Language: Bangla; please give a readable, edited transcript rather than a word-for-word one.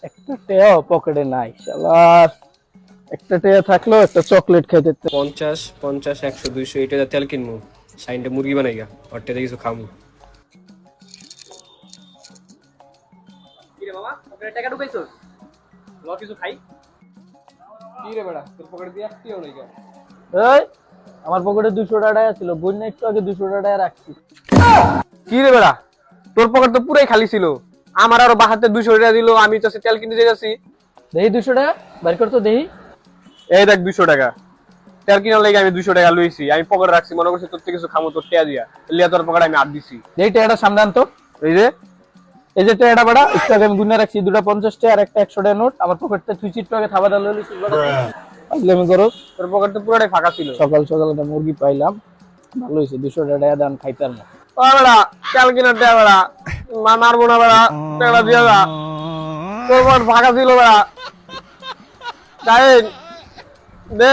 একটা টেও পকেটে নাই শালার। একটা টেয়া থাকলো একটা চকলেট খেতে। 50, 50, 100, 200 এটা তেল কিনবো, 60টা মুরগি বানাইগা অরটাতে কিছু খামু। কিরে মামা, পকেটে টাকা ঢুকাইছস? ল কিছু খাই। কি রে বেড়া, তোর পকেটে দিয়ে একটিও নাই কেন? এই আমার পকেটে 200 টাকা ছিল, বন্যা একটু আগে 200 টাকা রাখছি। কি রে বেড়া, তোর পকেট তো পুরাই খালি ছিল। আমার আরো বাহাতে 200 টাকা দিল, আমি তো সে তেল কিনতে যাচ্ছি। দেহি 200 টাকা বের কর তো দেহি। এই দেখ 200 টাকা তেল কিনার লাগে আমি 200 টাকা লইছি, আমি পকেটে রাখছি, মনে করছি তোর থেকে কিছু খামো, তোর টেয়া দিয়া লিয়া তোর পকেটে আমি হাত দিছি। দেহি টাকাটা সামনে আনতো। এই যে এই যে টাকাটা বেড়া একটু আগে আমি গুনে রাখছি, দুটা 50 টাকা আর একটা 100 টাকা নোট আমার পকেটে তুই চিট্টু আগে থাবা ডাল লইছিস বেড়া। আমি করো। তোর পকেট তো পুরাটাই ফাঁকা ছিল। সকাল সকাল একটা মুরগি পাইলাম, ভালো হয়েছে। 200 টাকা দান খাইতাম না। ও বেড়া, তেল কিনার টেয়া বেড়া, মারবো না বেড়া, টাকা দিয়া যা। তোর পকেট ফাঁকা ছিল বেড়া, যাই দে।